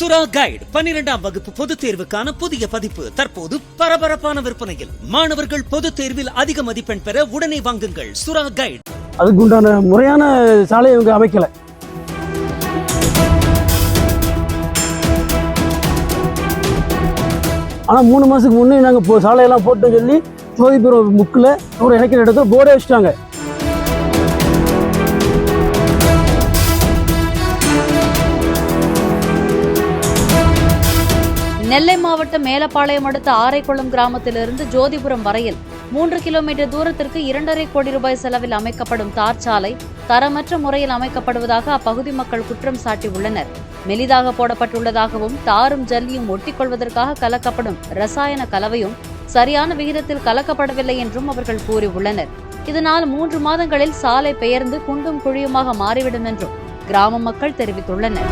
சுரா கைடு 12ஆம் வகுப்பு பொதுத் தேர்வுக்கான புதிய பதிப்பு தற்போது பரபரப்பான விற்பனையில். மாணவர்கள் பொதுத் தேர்வில் அதிக மதிப்பெண் பெற உடனே வாங்குங்கள் சுரா கைடு. அதுக்கு உண்டான முறையான சாலையை இவங்க அமைக்கல. ஆனால் 3 மாதத்துக்கு முன்னே நாங்கள் சாலையெல்லாம் போட்டோன்னு சொல்லி ஜோதிபுரம் முக்கில் ஒரு இணைக்கிற இடத்துல போர்டே வச்சுட்டாங்க. நெல்லை மாவட்டம் மேலப்பாளையம் அடுத்த ஆரைக்குளம் கிராமத்திலிருந்து ஜோதிபுரம் வரையில் 3 கிலோமீட்டர் தூரத்திற்கு 2.5 கோடி ரூபாய் செலவில் அமைக்கப்படும் தார் சாலை தரமற்ற முறையில் அமைக்கப்படுவதாக அப்பகுதி மக்கள் குற்றம் சாட்டியுள்ளனர். மெலிதாக போடப்பட்டுள்ளதாகவும் தாரும் ஜல்லியும் ஒட்டிக்கொள்வதற்காக கலக்கப்படும் ரசாயன கலவையும் சரியான விகிதத்தில் கலக்கப்படவில்லை என்றும் அவர்கள் கூறியுள்ளனர். இதனால் 3 மாதங்களில் சாலை பெயர்ந்து குண்டும் குழியுமாக மாறிவிடும் என்றும் கிராம மக்கள் தெரிவித்துள்ளனர்.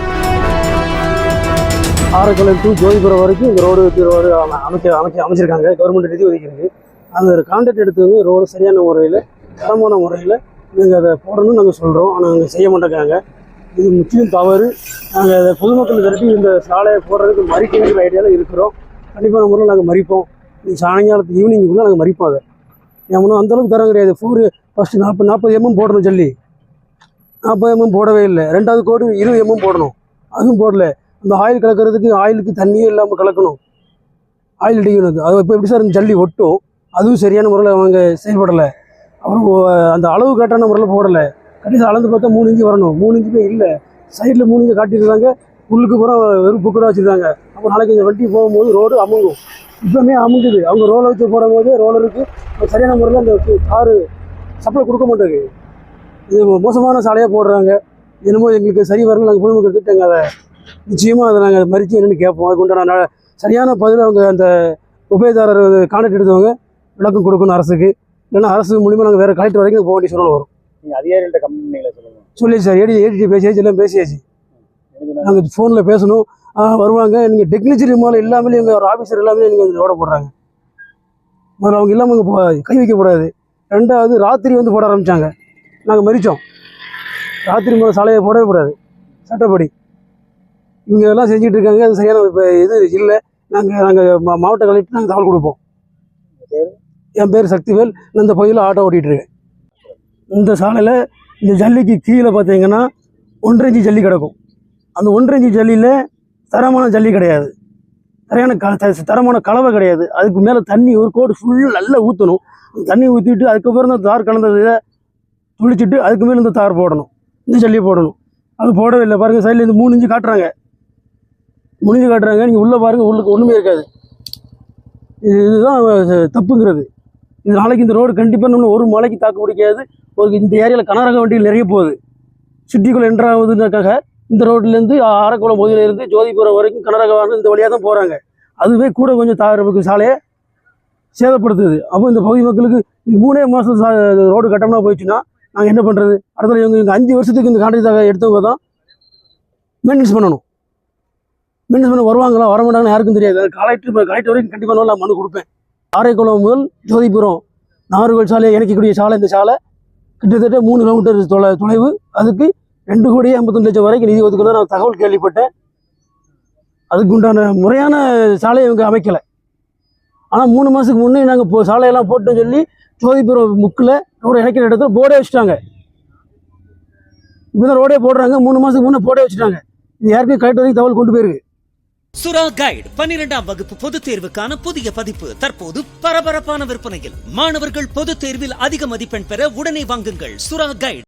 ஆரைக்குளம் டு ஜோதிபுரம் வரைக்கும் இந்த ரோடு அமைச்சிருக்காங்க. கவர்மெண்ட் நிதி ஒதுக்கிருக்கு. அந்த கான்ட்ராக்ட் எடுத்தவங்க ரோடு சரியான முறையில் தரமான முறையில் இவங்க அதை போடணும்னு நாங்கள் சொல்கிறோம். ஆனால் அவங்க செய்ய மாட்டேங்காங்க. இது முற்றிலும் தவறு. நாங்கள் அதை பொதுமக்கள் திரட்டி இந்த சாலையை போடுறதுக்கு மறிக்கிற ஐடியாவில் இருக்கிறோம். கண்டிப்பான முறையில் நாங்கள் மறிப்போம். சாயங்காலத்து ஈவினிங்குள்ளே நாங்கள் மறிப்போம். அதை ஏன்னா அந்தளவுக்கு தரம் கிடையாது. ஃபஸ்ட்டு 40 mm போடணும் சொல்லி 40 mm போடவே இல்லை. 2வது கோடு 20 mm போடணும், அதுவும் போடல. அந்த ஆயில் கலக்கிறதுக்கு ஆயிலுக்கு தண்ணியே இல்லாமல் கலக்கணும், ஆயில் அடிக்கணும். அது இப்போ எப்படி சார் ஜல்லி ஒட்டும், அதுவும் சரியான முறையில் அவங்க செயல்படலை. அப்புறம் அந்த அளவு கரெக்டான முறையில் போடலை. கடைசியில் அளந்து பார்த்தா 3 இன்ச்சு வரணும், 3 இன்ச்சுமே இல்லை. சைடில் 3 இன்ச்சு காட்டியிருக்காங்க, உள்ளுக்கு பூரா வெறும் புக்கடாக வச்சுருக்காங்க. அப்போ நாளைக்கு இந்த வண்டி போகும்போது ரோடு அமுங்கும். இப்போமே அமுங்குது. அவங்க ரோலை வச்சு போடும்போது ரோலருக்கு சரியான முறையில் அந்த காரு சப்ளை கொடுக்க மாட்டாங்க. இது மோசமான சாலையாக போடுறாங்க. என்னமோ எங்களுக்கு சரி வரல. நாங்கள் பொதுமக்கள் திட்டாங்க. அதை நிச்சயமாக அதை நாங்கள் மறித்து என்னென்னு கேட்போம். அதுக்கு உண்டான சரியான பதில் அவங்க அந்த உபயதாரர் கான்ட்ராக்ட் எடுத்தவங்க விளக்கம் கொடுக்கணும் அரசுக்கு. இல்லைன்னா அரசு மூலிமா நாங்கள் வேறு கலெக்டர் வரைக்கும் போக வேண்டிய சூழல் வரும். நீங்கள் அதிகாரிகிட்ட கம்ப்ளைண்ட் சொல்லுங்கள். சொல்லி சார் ஏடிடி பேசியாச்சு, எல்லாம் பேசியாச்சு. நாங்கள் ஃபோனில் பேசணும், வருவாங்க. நீங்கள் டெக்னிக்கல் மேலே இல்லாமல் எங்கள் ஒரு ஆஃபீஸர் எல்லாமே நீங்கள் ரோட போடுறாங்க. முதல்ல அவங்க இல்லாமல் இங்கே கை வைக்கக்கூடாது. 2வது ராத்திரி வந்து போட ஆரம்பித்தாங்க. நாங்கள் மறித்தோம். ராத்திரி மேலே சாலையை போடவே கூடாது சட்டப்படி. இவங்க எல்லாம் செஞ்சுட்டு இருக்காங்க. அது சரியான இது இல்லை. நாங்கள் மாவட்ட கலெக்டர் நாங்கள் தகவல் கொடுப்போம். என் பேர் சக்திவேல். நான் இந்த பகுதியில் ஆட்டோ ஓட்டிகிட்டு இருக்கேன். இந்த சாலையில் இந்த ஜல்லிக்கு கீழே பார்த்தீங்கன்னா 1.5 இன்ச்சு ஜல்லி கிடக்கும். அந்த 1.5 இன்ச்சு ஜல்லியில் தரமான ஜல்லி கிடையாது, தரமான கலவை கிடையாது. அதுக்கு மேலே தண்ணி ஒரு கோடு ஃபுல்லாக நல்லா ஊற்றணும். தண்ணி ஊற்றிட்டு அதுக்கப்புறம் இந்த தார் கலந்ததை துளிச்சிட்டு அதுக்கு மேலே இந்த தார் போடணும், இந்த ஜல்லி போடணும். அது போடவே இல்லை. பாருங்கள், சைடில் இந்த 3 இன்ச்சு காட்டுறாங்க, 3 இன்ச்சு காட்டுறாங்க. நீங்கள் உள்ளே பாருங்கள், உள்ளுக்கு ஒன்றுமே இருக்காது. இதுதான் தப்புங்கிறது. இது நாளைக்கு இந்த ரோடு கண்டிப்பாக நம்ம ஒரு மலைக்கு தாக்கு பிடிக்காது. இந்த ஏரியாவில் கனரக வண்டிகள் நிறைய போகுது. சிட்டிக்குள்ளே என்ட்ராகுதுக்காக இந்த ரோட்லேருந்து ஆரைக்குளம் பகுதியிலேருந்து ஜோதிபுரம் வரைக்கும் கனரக வாகனம் இந்த வழியாக தான் போகிறாங்க. அதுவே கூட கொஞ்சம் தாருக்கு சாலையை சேதப்படுத்துது. அப்போ இந்த பகுதி மக்களுக்கு 3 மாதம் ரோடு கட்டணமாக போயிடுச்சுன்னா நாங்கள் என்ன பண்ணுறது? அடுத்த இவங்க 5 வருஷத்துக்கு இந்த கான்ட்ராக்ட் எடுத்தவங்க தான் மெயின்டெனன்ஸ் பண்ணணும். மெயின்டெனன்ஸ் பண்ண வருவாங்களா வரமாட்டாங்கன்னு யாருக்கும் தெரியாது. கலெக்டர் வரைக்கும் கண்டிப்பாக நான் மனு கொடுப்பேன். ஆரைக்குளம் முதல் ஜோதிபுரம் நாகர்கோவில் சாலையை இணைக்கக்கூடிய சாலை. இந்த சாலை கிட்டத்தட்ட 3 கிலோமீட்டர் தொலைவு. அதுக்கு 2,52,00,000 வரைக்கும் நிதி ஒதுக்கணும் நான் தகவல் கேள்விப்பட்டேன். அதுக்கு உண்டான முறையான சாலையை இவங்க அமைக்கலை. ஆனால் 3 மாதத்துக்கு முன்னே நாங்கள் சாலையெல்லாம் போட்டோன்னு சொல்லி ஜோதிபுரம் முக்கில் ரோடு இணைக்கிற இடத்துல போர்டே வச்சுட்டாங்க. இப்போ தான் ரோடே போடுறாங்க. 3 மாதத்துக்கு முன்னே போர்டே வச்சுட்டாங்க. இது யாருக்கும் கலெக்டர் வரைக்கும் தகவல் கொண்டு போயிருக்கு. சுரா கைடு 12ஆம் வகுப்பு பொதுத் தேர்வுக்கான புதிய பதிப்பு தற்போது பரபரப்பான விற்பனையில். மாணவர்கள் பொதுத் தேர்வில் அதிக மதிப்பெண் பெற உடனே வாங்குங்கள் சுரா கைடு.